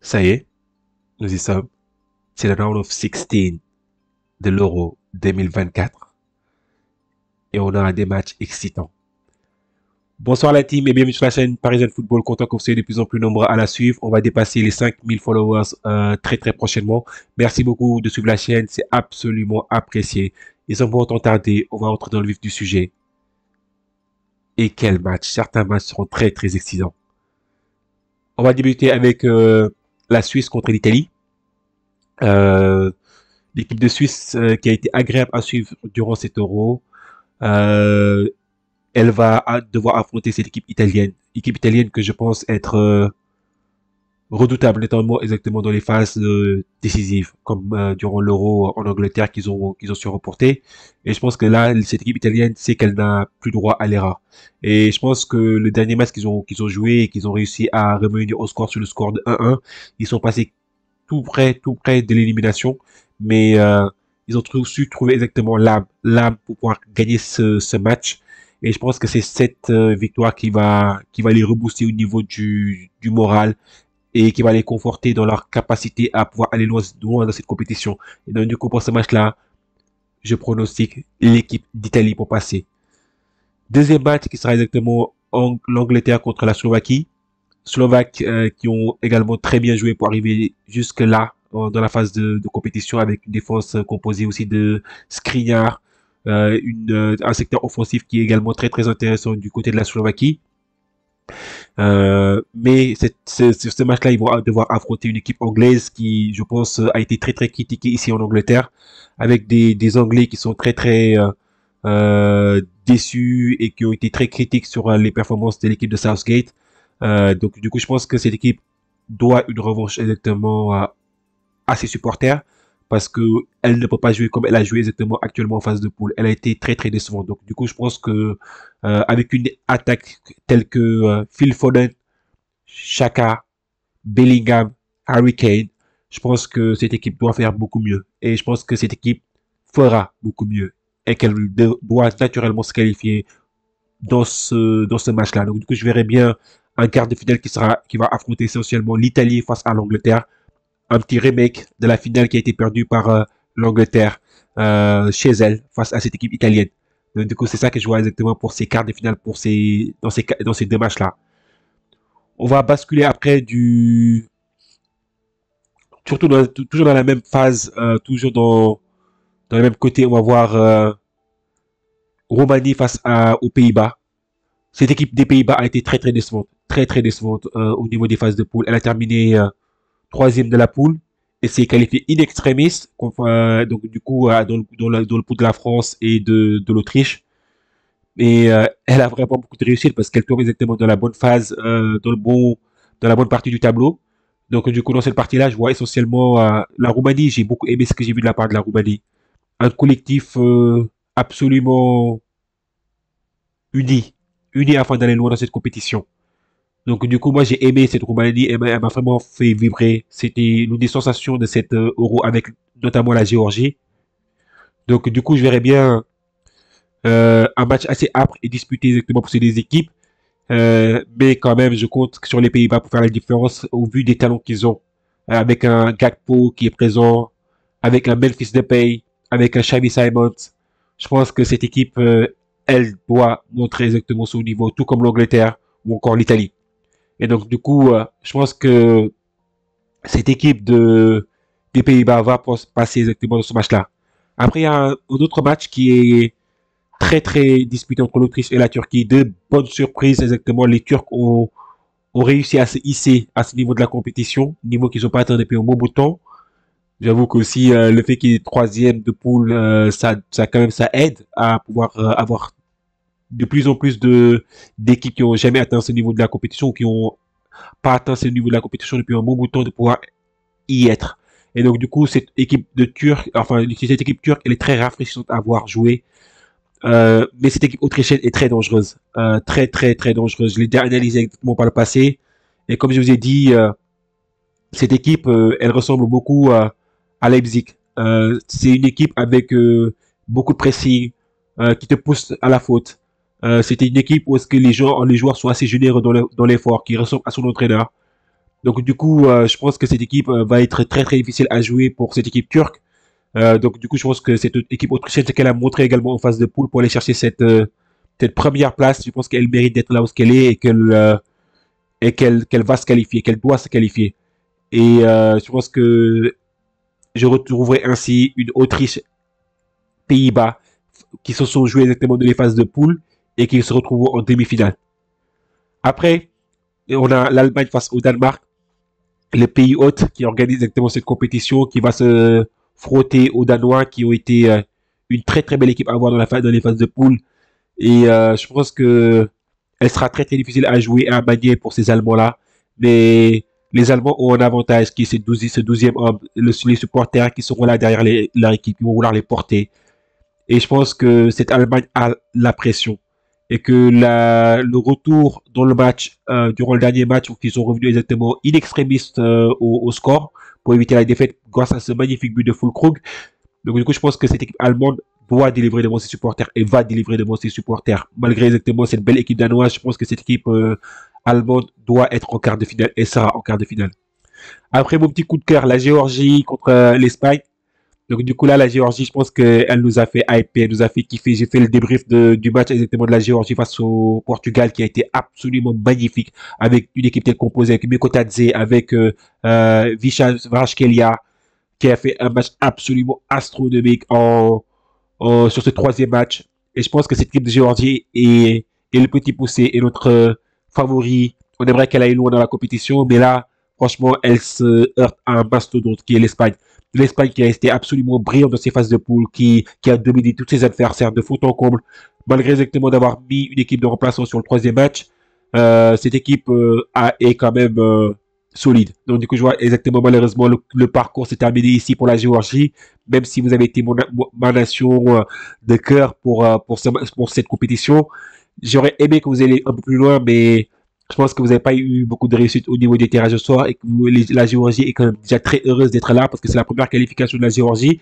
Ça y est, nous y sommes. C'est le round of 16 de l'Euro 2024 et on a des matchs excitants. Bonsoir la team et bienvenue sur la chaîne Parisian Football. Content que vous soyez de plus en plus nombreux à la suivre. On va dépasser les 5000 followers très prochainement. Merci beaucoup de suivre la chaîne, c'est absolument apprécié. Et sans pourtant tarder, on va entrer dans le vif du sujet. Et quel match! Certains matchs seront très excitants. On va débuter avec la Suisse contre l'Italie. Euh, L'équipe de Suisse qui a été agréable à suivre durant cet Euro. Euh, Elle va devoir affronter cette équipe italienne. Équipe italienne que je pense être redoutable, notamment exactement dans les phases décisives, comme durant l'Euro en Angleterre qu'ils ont su reporter. Et je pense que là, cette équipe italienne sait qu'elle n'a plus droit à l'erreur. Et je pense que le dernier match qu'ils ont joué et qu'ils ont réussi à revenir au score sur le score de 1-1, ils sont passés tout près de l'élimination, mais ils ont su trouver exactement l'âme pour pouvoir gagner ce match. Et je pense que c'est cette victoire qui va les rebooster au niveau du moral et qui va les conforter dans leur capacité à pouvoir aller loin dans cette compétition. Et donc du coup pour ce match-là, je pronostique l'équipe d'Italie pour passer. Deuxième match qui sera exactement l'Angleterre contre la Slovaquie. Slovaques qui ont également très bien joué pour arriver jusque là dans la phase de compétition avec une défense composée aussi de Skriniar, un secteur offensif qui est également très intéressant du côté de la Slovaquie. Mais sur ce match-là, ils vont devoir affronter une équipe anglaise qui, je pense, a été très critiquée ici en Angleterre, avec des Anglais qui sont déçus et qui ont été très critiques sur les performances de l'équipe de Southgate. Donc du coup, je pense que cette équipe doit une revanche exactement à ses supporters parce que elle ne peut pas jouer comme elle a joué exactement actuellement en phase de poule. Elle a été très décevante. Donc du coup, je pense que avec une attaque telle que Phil Foden, Xhaka, Bellingham, Harry Kane, je pense que cette équipe doit faire beaucoup mieux. Et je pense que cette équipe fera beaucoup mieux et qu'elle doit naturellement se qualifier dans ce match-là. Donc du coup, je verrais bien un quart de finale qui va affronter essentiellement l'Italie face à l'Angleterre. Un petit remake de la finale qui a été perdue par l'Angleterre chez elle face à cette équipe italienne. Donc du coup, c'est ça que je vois exactement pour ces quarts de finale dans ces deux matchs-là. On va basculer après toujours dans la même phase, toujours dans le même côté. On va voir Roumanie aux Pays-Bas. Cette équipe des Pays-Bas a été très décevante, très décevante au niveau des phases de poule. Elle a terminé troisième de la poule et s'est qualifiée in extremis, donc du coup dans le pool de la France et de l'Autriche. Et elle a vraiment beaucoup de réussite parce qu'elle tombe exactement dans la bonne phase, dans la bonne partie du tableau. Donc du coup dans cette partie-là, je vois essentiellement la Roumanie. J'ai beaucoup aimé ce que j'ai vu de la part de la Roumanie. Un collectif absolument uni, uni afin d'aller loin dans cette compétition. Donc du coup, moi j'ai aimé cette Roumanie, elle m'a vraiment fait vibrer. C'était une des sensations de cette Euro avec notamment la Géorgie. Donc du coup, je verrais bien un match assez âpre et disputé exactement pour ces deux équipes. Mais quand même, je compte sur les Pays-Bas pour faire la différence au vu des talents qu'ils ont. Avec un Gakpo qui est présent, avec un Memphis Depay, avec un Xavi Simons. Je pense que cette équipe, elle doit montrer exactement son niveau, tout comme l'Angleterre ou encore l'Italie. Et donc, du coup, je pense que cette équipe des Pays-Bas va passer exactement dans ce match-là. Après, il y a un autre match qui est très disputé entre l'Autriche et la Turquie. Deux bonnes surprises, exactement. Les Turcs ont réussi à se hisser à ce niveau de la compétition, niveau qu'ils n'ont pas atteint depuis un bon bout de temps. J'avoue qu'aussi le fait qu'il est troisième de poule, ça quand même ça aide à pouvoir avoir de plus en plus de d'équipes qui ont jamais atteint ce niveau de la compétition ou qui ont pas atteint ce niveau de la compétition depuis un bon bout de temps de pouvoir y être. Et donc du coup cette équipe cette équipe turque, elle est très rafraîchissante à voir jouer. Mais cette équipe autrichienne est très dangereuse, très dangereuse. Je l'ai déjà analysé exactement par le passé. Et comme je vous ai dit, cette équipe, elle ressemble beaucoup à Leipzig. C'est une équipe avec beaucoup de pressing, qui te pousse à la faute. C'était une équipe où est-ce que les joueurs sont assez généreux dans l'effort, qui ressemble à son entraîneur. Donc du coup, je pense que cette équipe va être très très difficile à jouer pour cette équipe turque. Donc du coup, je pense que cette équipe autrichienne, ce qu'elle a montré également en phase de poule pour aller chercher cette première place, je pense qu'elle mérite d'être là où qu'elle est et qu'elle va se qualifier, qu'elle doit se qualifier. Et je pense que je retrouverai ainsi une Autriche-Pays-Bas qui se sont joués exactement dans les phases de poule et qui se retrouvent en demi-finale. Après, on a l'Allemagne face au Danemark, le pays hôte qui organise exactement cette compétition, qui va se frotter aux Danois qui ont été une très très belle équipe à avoir dans les phases de poule. Et je pense que elle sera très très difficile à jouer et à manier pour ces Allemands-là. Mais les Allemands ont un avantage qui est ce 12e homme, les supporters qui seront là derrière leur équipe, qui vont vouloir les porter. Et je pense que cette Allemagne a la pression. Et que le retour dans le match, durant le dernier match, où ils sont revenus exactement in extremis au score, pour éviter la défaite grâce à ce magnifique but de Füllkrug. Donc du coup, je pense que cette équipe allemande doit délivrer devant ses supporters et va délivrer devant ses supporters. Malgré exactement cette belle équipe danoise, je pense que cette équipe allemande doit être en quart de finale et sera en quart de finale. Après mon petit coup de cœur, la Géorgie contre l'Espagne. Donc du coup là, la Géorgie, je pense qu'elle nous a fait hyper, elle nous a fait kiffer. J'ai fait le débrief du match exactement de la Géorgie face au Portugal qui a été absolument magnifique avec une équipe telle composée avec Mikotadze, avec Visha Varashkelia qui a fait un match absolument astronomique sur ce troisième match. Et je pense que cette équipe de Géorgie est le petit poussé et notre favori. On aimerait qu'elle aille loin dans la compétition, mais là, franchement, elle se heurte à un mastodonte qui est l'Espagne. L'Espagne qui a été absolument brillante dans ses phases de poule, qui a dominé tous ses adversaires de fond en comble, malgré exactement d'avoir mis une équipe de remplaçants sur le troisième match. Cette équipe est quand même solide. Donc du coup, je vois exactement malheureusement le parcours s'est terminé ici pour la Géorgie, même si vous avez été ma nation de cœur pour cette compétition. J'aurais aimé que vous alliez un peu plus loin, mais je pense que vous n'avez pas eu beaucoup de réussite au niveau des tirages au sort et que la Géorgie est quand même déjà très heureuse d'être là parce que c'est la première qualification de la Géorgie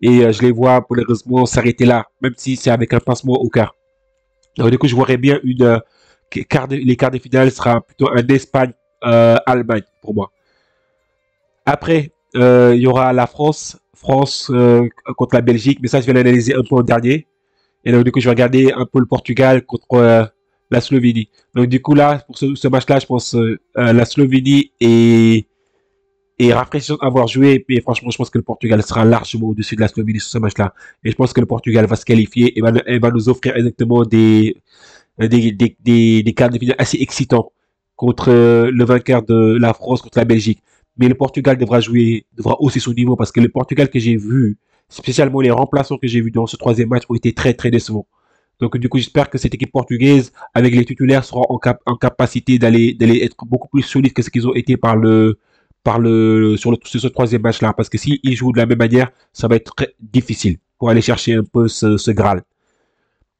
et je les vois malheureusement s'arrêter là, même si c'est avec un pincement au quart. Donc du coup, je vois bien les quarts de finale sera plutôt un Espagne-Allemagne pour moi. Après, il y aura la France contre la Belgique, mais ça je vais l'analyser un peu en dernier. Et donc, du coup, je vais regarder un peu le Portugal contre la Slovénie. Donc, du coup, là, pour ce match-là, je pense la Slovénie est rafraîchissante à avoir joué. Et franchement, je pense que le Portugal sera largement au-dessus de la Slovénie sur ce match-là. Et je pense que le Portugal va se qualifier et va nous offrir exactement des quarts de finale assez excitants contre le vainqueur de la France contre la Belgique. Mais le Portugal devra hausser son niveau parce que le Portugal que j'ai vu, spécialement les remplaçants que j'ai vus dans ce troisième match, ont été très très décevants. Donc du coup, j'espère que cette équipe portugaise, avec les titulaires, sera en capacité d'aller être beaucoup plus solide que ce qu'ils ont été sur ce troisième match-là. Parce que s'ils jouent de la même manière, ça va être très difficile pour aller chercher un peu ce Graal.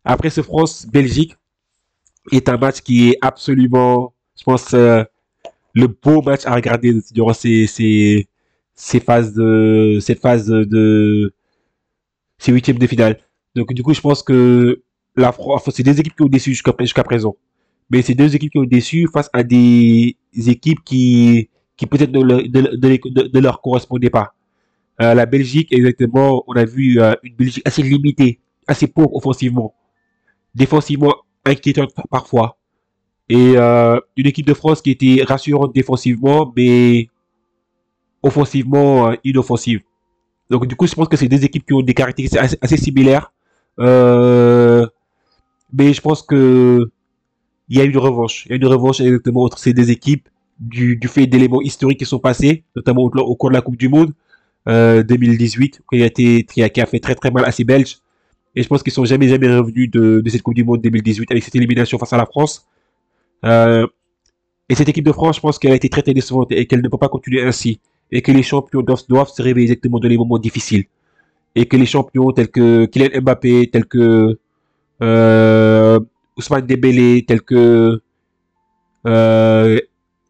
Après ce France-Belgique est un match qui est absolument, je pense, le beau match à regarder durant ces huitièmes de finale. Donc du coup, je pense que c'est des équipes qui ont déçu jusqu'à présent. Mais c'est deux équipes qui ont déçu face à des équipes qui peut-être ne leur correspondaient pas. La Belgique, exactement, on a vu une Belgique assez limitée, assez pauvre offensivement, défensivement inquiétante parfois. Et une équipe de France qui était rassurante défensivement, mais offensivement inoffensive. Donc du coup, je pense que c'est des équipes qui ont des caractéristiques assez similaires. Euh, mais je pense que il y a une revanche. Il y a une revanche exactement entre ces deux équipes du fait d'éléments historiques qui sont passés, notamment au cours de la Coupe du Monde 2018, qui a fait très très mal à ces Belges. Et je pense qu'ils sont jamais revenus de cette Coupe du Monde 2018 avec cette élimination face à la France. Euh, et cette équipe de France, je pense qu'elle a été très très décevante et qu'elle ne peut pas continuer ainsi. Et que les champions doivent se réveiller exactement dans les moments difficiles. Et que les champions tels que Kylian Mbappé, tels que Ousmane Dembélé, tels que euh,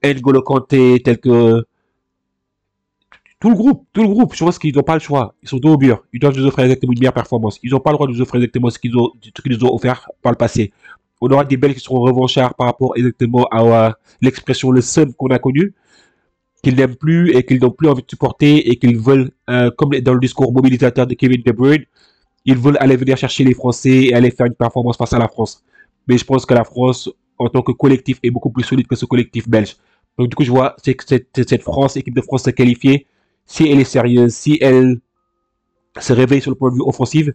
N'Golo Kanté, tels que tout le groupe, je pense qu'ils n'ont pas le choix. Ils sont dos au mur. Ils doivent nous offrir exactement une meilleure performance. Ils n'ont pas le droit de nous offrir exactement ce qu'ils nous ont offert par le passé. On aura des Belges qui seront revanchards par rapport exactement à l'expression le seum qu'on a connu. qu'ils n'aiment plus et qu'ils n'ont plus envie de supporter et qu'ils veulent, comme dans le discours mobilisateur de Kevin De Bruyne, ils veulent aller venir chercher les Français et aller faire une performance face à la France. Mais je pense que la France, en tant que collectif, est beaucoup plus solide que ce collectif belge. Donc du coup, je vois cette France, équipe de France se qualifier, si elle est sérieuse, si elle se réveille sur le point de vue offensif,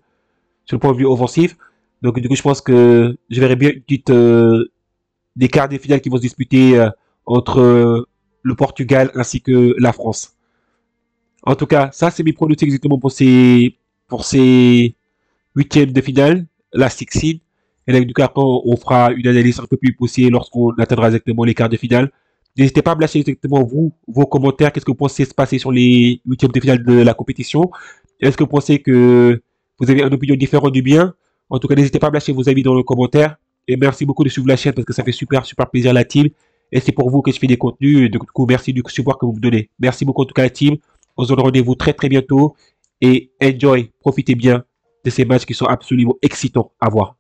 sur le point de vue offensif. Donc du coup, je pense que je verrai bien une petite des quarts des finales qui vont se disputer entre le Portugal ainsi que la France. En tout cas, ça c'est mes pronostics exactement pour ces huitièmes de finale, la 16. Et donc, du coup, après, on fera une analyse un peu plus poussée lorsqu'on atteindra exactement les quarts de finale. N'hésitez pas à me lâcher exactement vous, vos commentaires. Qu'est-ce que vous pensez se passer sur les huitièmes de finale de la compétition? Est-ce que vous pensez que vous avez une opinion différente du bien? En tout cas, n'hésitez pas à me lâcher vos avis dans les commentaires. Et merci beaucoup de suivre la chaîne parce que ça fait super plaisir la team. Et c'est pour vous que je fais des contenus. Du coup, merci du support que vous me donnez. Merci beaucoup en tout cas la team. On se donne rendez-vous très bientôt. Et enjoy, profitez bien de ces matchs qui sont absolument excitants à voir.